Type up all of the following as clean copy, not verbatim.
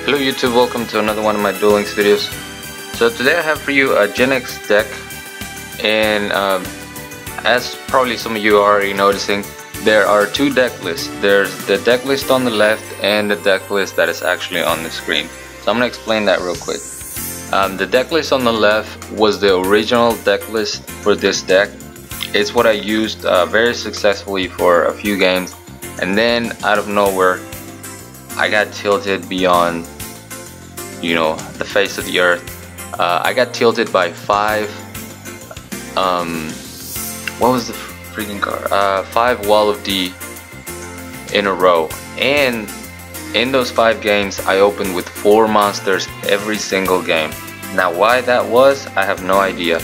Hello YouTube, welcome to another one of my Duel Links videos. So today I have for you a r-genex deck, and as probably some of you are already noticing, there are two deck lists. There's the deck list on the left and the deck list that is actually on the screen. So I'm going to explain that real quick. The deck list on the left was the original deck list for this deck. It's what I used very successfully for a few games, and then out of nowhere I got tilted beyond, you know, the face of the earth. I got tilted by five, what was the freaking card? 5 Wall of D in a row. And in those 5 games, I opened with 4 monsters every single game. Now why that was, I have no idea.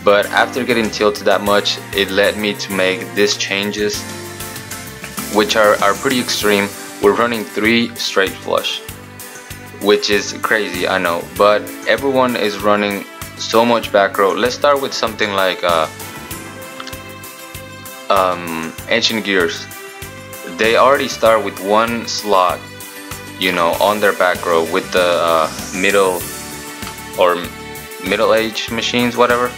But after getting tilted that much, it led me to make these changes, which are pretty extreme. We're running 3 straight flush, which is crazy, I know, but everyone is running so much back row. Let's start with something like Ancient Gears. They already start with 1 slot, you know, on their back row with the middle-aged machines, whatever.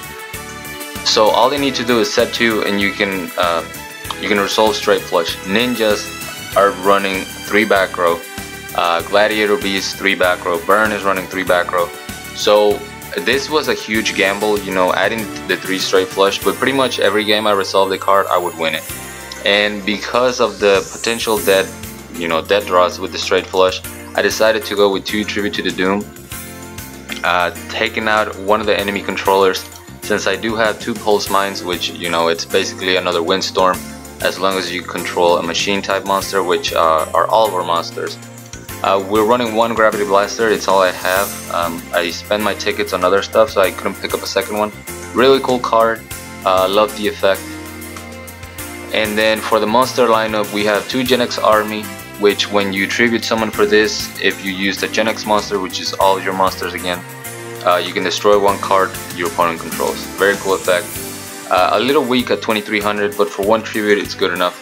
So all they need to do is set 2, and you can resolve straight flush. Ninjas are running 3 back row. Gladiator Beast 3 back row. Burn is running 3 back row. So this was a huge gamble, you know, adding the 3 straight flush, but pretty much every game I resolved the card, I would win it. And because of the potential dead draws with the straight flush, I decided to go with 2 Tribute to the Doom, taking out one of the enemy controllers, since I do have 2 Pulse Mines, which, you know, it's basically another Windstorm, as long as you control a machine type monster, which are all of our monsters. We're running 1 Gravity Blaster, it's all I have. I spent my tickets on other stuff, so I couldn't pick up a second one. Really cool card, love the effect. And then for the monster lineup, we have 2 r-genex army, which when you tribute someone for this, if you use the r-genex monster, which is all of your monsters again, you can destroy 1 card your opponent controls. Very cool effect. A little weak at 2300, but for 1 tribute it's good enough.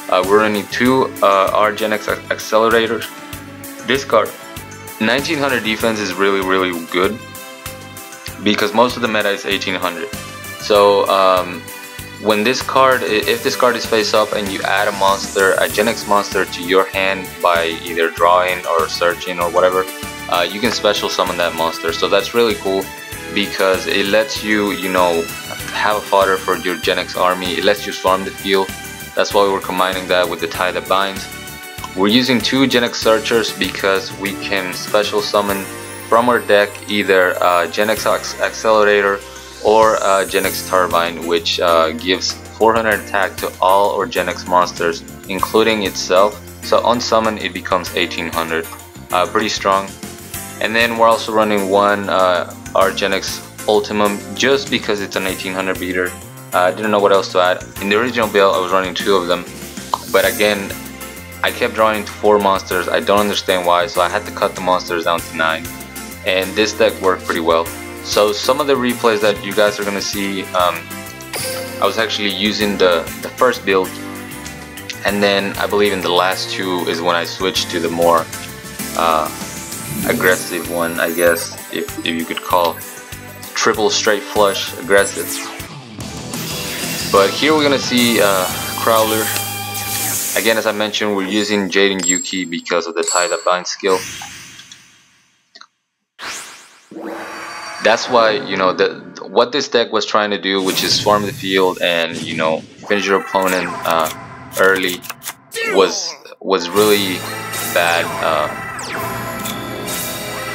We're running 2 r-genex accelerators. This card, 1900 defense, is really good because most of the meta is 1800. So when this card, if this card is face up and you add a monster, a r-genex monster, to your hand by either drawing or searching or whatever, you can special summon that monster. So that's really cool because it lets you, you know, have a fodder for your r-genex army. It lets you swarm the field. That's why we're combining that with the tie that binds. We're using 2 r-genex searchers because we can special summon from our deck either a r-genex accelerator or a r-genex turbine, which gives 400 attack to all our r-genex monsters, including itself. So on summon it becomes 1800. Pretty strong. And then we're also running 1 r-genex Ultimum, just because it's an 1800 beater. I didn't know what else to add. In the original build I was running 2 of them, but again I kept drawing 4 monsters. I don't understand why, so I had to cut the monsters down to 9, and this deck worked pretty well. So some of the replays that you guys are gonna see, I was actually using the first build, and then I believe in the last 2 is when I switched to the more aggressive one, I guess, if you could call triple straight flush aggressive. But here we're gonna see Crowler. Again, as I mentioned, we're using Jaden Yuki because of the tie that binds skill. That's why, you know, what this deck was trying to do, which is swarm the field and, you know, finish your opponent early, was really bad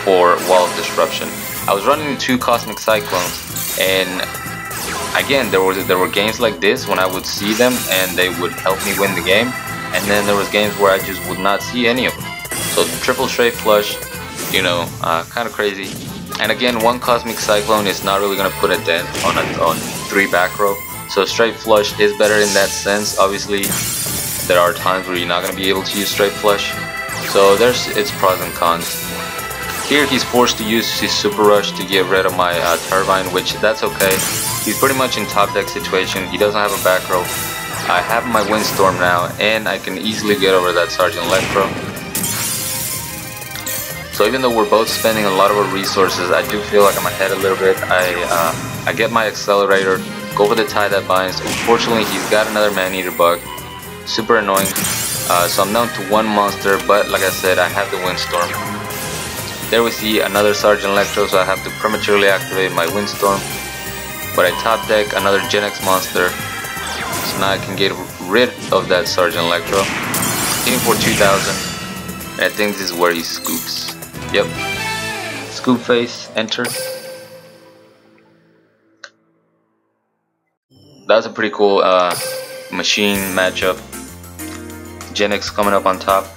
for Wall of Disruption. I was running 2 Cosmic Cyclones, and again there were games like this when I would see them and they would help me win the game, and then there was games where I just would not see any of them. So triple straight flush, you know, kind of crazy. And again, 1 Cosmic Cyclone is not really gonna put a dent on 3 back row. So straight flush is better in that sense. Obviously, there are times where you're not gonna be able to use straight flush. So there's its pros and cons. Here he's forced to use his Super Rush to get rid of my Turbine, which that's okay. He's pretty much in top deck situation. He doesn't have a back row. I have my Windstorm now, and I can easily get over that Sergeant Electro. So even though we're both spending a lot of our resources, I do feel like I'm ahead a little bit. I get my accelerator, go for the tie that binds. Unfortunately, he's got another man-eater bug. Super annoying. So I'm down to one monster, but like I said, I have the windstorm. There we see another Sergeant Electro, so I have to prematurely activate my windstorm. But I top deck another Gen-X monster, so now I can get rid of that Sergeant Electro. Hitting for 2000, and I think this is where he scoops. Yep. Scoop face, enter. That's a pretty cool machine matchup. Gen-X coming up on top.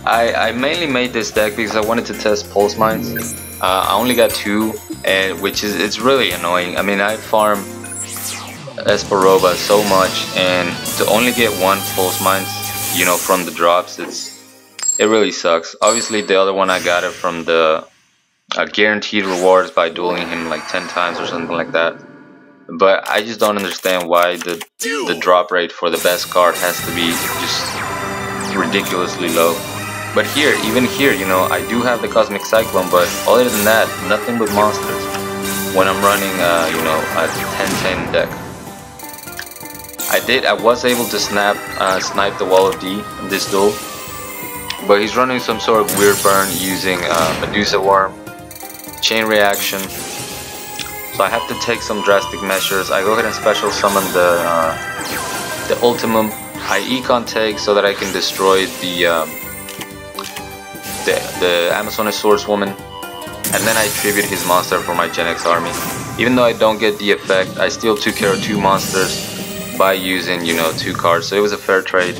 I mainly made this deck because I wanted to test pulse mines. I only got 2, and which is it's really annoying. I mean, I farm Esperoba so much, and to only get 1 pulse mines, you know, from the drops, it really sucks. Obviously, the other one I got it from the guaranteed rewards by dueling him like 10 times or something like that. But I just don't understand why the drop rate for the best card has to be just ridiculously low. But here, even here, you know, I do have the Cosmic Cyclone, but other than that, nothing but monsters when I'm running, you know, a 10-10 deck. I was able to snipe the Wall of D in this duel, but he's running some sort of weird burn using Medusa Worm, Chain Reaction, so I have to take some drastic measures. I go ahead and special summon the Ultimum. I econ take so that I can destroy the Amazoness Swordswoman, and then I tribute his monster for my Gen-X army. Even though I don't get the effect, I still took care of 2 monsters by using, you know, 2 cards, so it was a fair trade.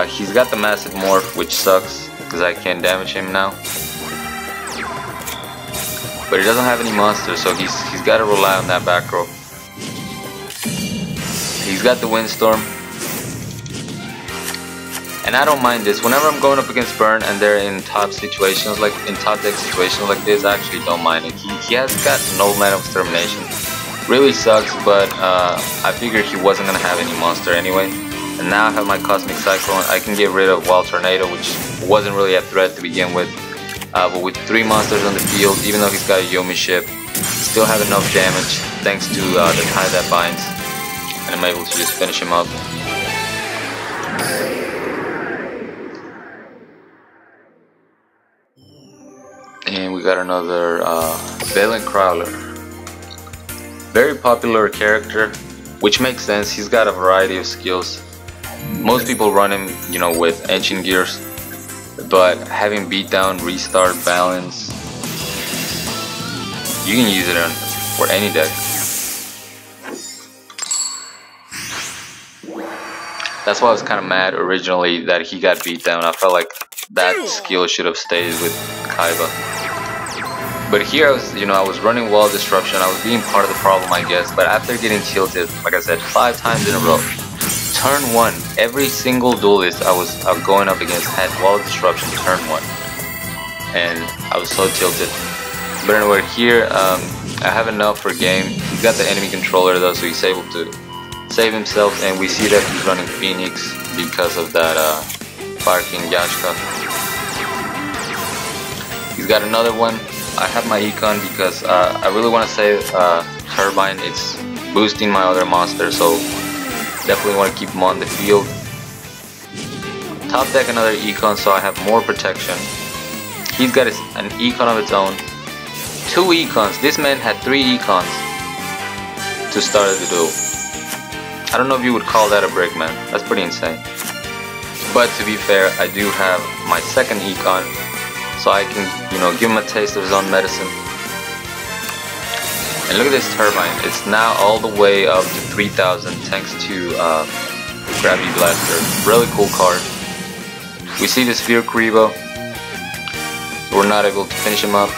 He's got the Massive Morph, which sucks because I can't damage him now. But he doesn't have any monsters, so he's got to rely on that back row. He's got the Windstorm. And I don't mind this. Whenever I'm going up against Burn and they're in top situations, like in top deck situations like this, I actually don't mind it. He has got no Man of Extermination. Really sucks, but I figured he wasn't going to have any monster anyway. And now I have my Cosmic Cyclone. I can get rid of Wild Tornado, which wasn't really a threat to begin with. But with 3 monsters on the field, even though he's got a Yomi ship, still have enough damage thanks to the tie that binds. And I'm able to just finish him up. And we got another Valen Crawler. Very popular character, which makes sense. He's got a variety of skills. Most people run him, you know, with engine gears, but having beatdown, restart, balance, you can use it for any deck. That's why I was kind of mad originally that he got beat down. I felt like that skill should have stayed with Kaiba. But here I was, you know, I was running Wall Disruption. I was being part of the problem, I guess. But after getting tilted, like I said, 5 times in a row, turn 1, every single duelist I was going up against had Wall Disruption turn 1, and I was so tilted. But anyway, here I have enough for game. He's got the enemy controller though, so he's able to save himself, and we see that he's running Phoenix because of that Fire King Yashka. He's got another one. I have my econ because I really want to save Turbine. It's boosting my other monster, so definitely want to keep him on the field. Top deck another econ, so I have more protection. He's got an econ of its own. 2 econs. This man had 3 econs to start the duel. I don't know if you would call that a brick, man. That's pretty insane. But to be fair, I do have my second econ, so I can, you know, give him a taste of his own medicine. And look at this Turbine. It's now all the way up to 3000 thanks to Gravity Blaster. Really cool card. We see the Sphere Kuribo. We're not able to finish him up.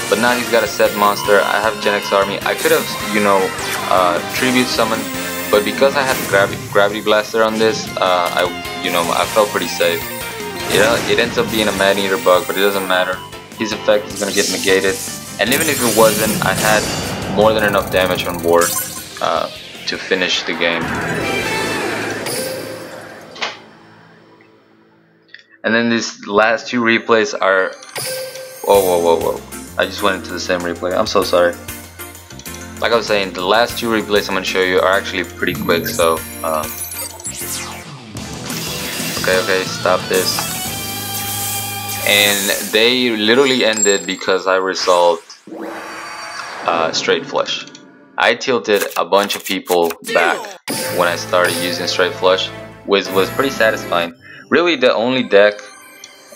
But now he's got a set monster. I have Gen-X army. I could have, you know, tribute summon, but because I had the Gravity Blaster on this, I felt pretty safe. It ends up being a Man-Eater bug, but it doesn't matter. His effect is gonna get negated. And even if it wasn't, I had more than enough damage on board to finish the game. And then these last two replays are, whoa, I just went into the same replay, I'm so sorry. Like I was saying, the last two replays I'm gonna show you are actually pretty quick, so okay, stop this. And they literally ended because I resolved straight flush. I tilted a bunch of people back when I started using straight flush, which was pretty satisfying. Really, the only deck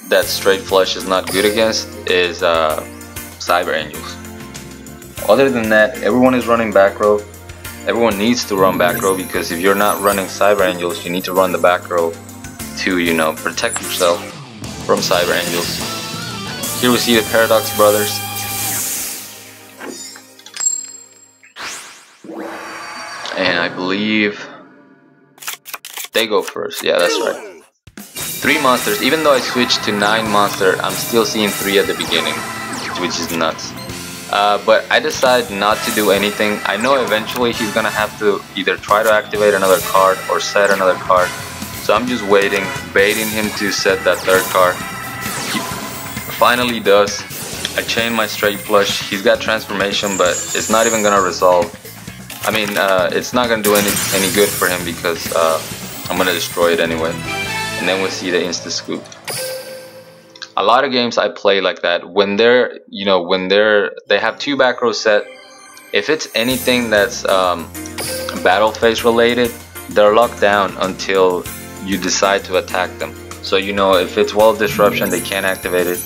that straight flush is not good against is Cyber Angels. Other than that, everyone is running back row. Everyone needs to run back row, because if you're not running Cyber Angels, you need to run the back row to, you know, protect yourself from Cyber Angels. Here we see the Paradox Brothers. And I believe they go first. Yeah, that's right. 3 monsters. Even though I switched to 9 monster, I'm still seeing 3 at the beginning, which is nuts. But I decided not to do anything. I know eventually he's gonna have to either try to activate another card or set another card. So I'm just waiting, baiting him to set that third card. He finally does. I chain my straight flush. He's got transformation, but it's not even gonna resolve. I mean, it's not gonna do any good for him, because I'm gonna destroy it anyway. And then we'll see the insta scoop. A lot of games I play like that. When they're, you know, they have 2 back row set. If it's anything that's battle phase related, they're locked down until you decide to attack them. So, you know, if it's wall of disruption, they can't activate it.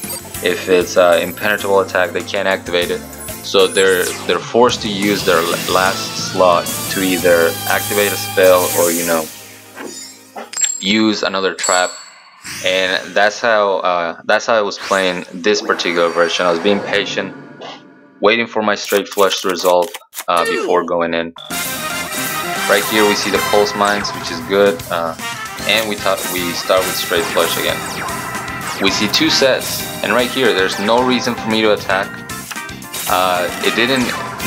If it's impenetrable attack, they can't activate it. So they're forced to use their last slot to either activate a spell or, you know, use another trap. And that's how I was playing this particular version. I was being patient, waiting for my straight flush to resolve before going in. Right here we see the pulse mines, which is good, and we start with straight flush again. We see 2 sets, and right here there's no reason for me to attack.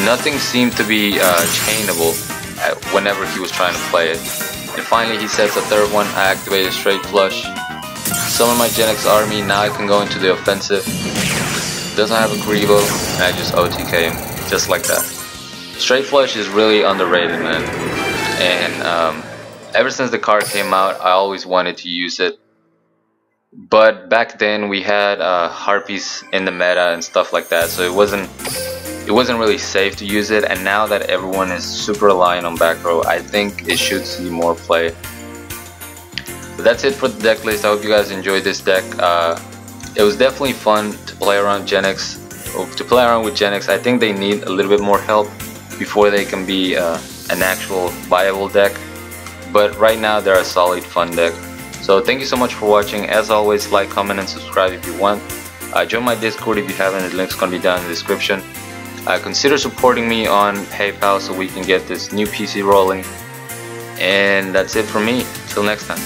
Nothing seemed to be chainable whenever he was trying to play it. And finally he sets a third one. I activated straight flush. Summon my Genex army. Now I can go into the offensive. Doesn't have a Greevo, and I just OTK him just like that. Straight flush is really underrated, man. And ever since the card came out, I always wanted to use it. But back then we had harpies in the meta and stuff like that, so it wasn't really safe to use it. And now that everyone is super reliant on back row, I think it should see more play. But that's it for the deck list. I hope you guys enjoyed this deck. It was definitely fun to play around Genex. With Genex, I think they need a little bit more help before they can be an actual viable deck. But right now they're a solid, fun deck. So thank you so much for watching. As always, like, comment, and subscribe if you want. Join my Discord if you haven't. The link's gonna be down in the description. Consider supporting me on PayPal so we can get this new PC rolling. And that's it from me. Till next time.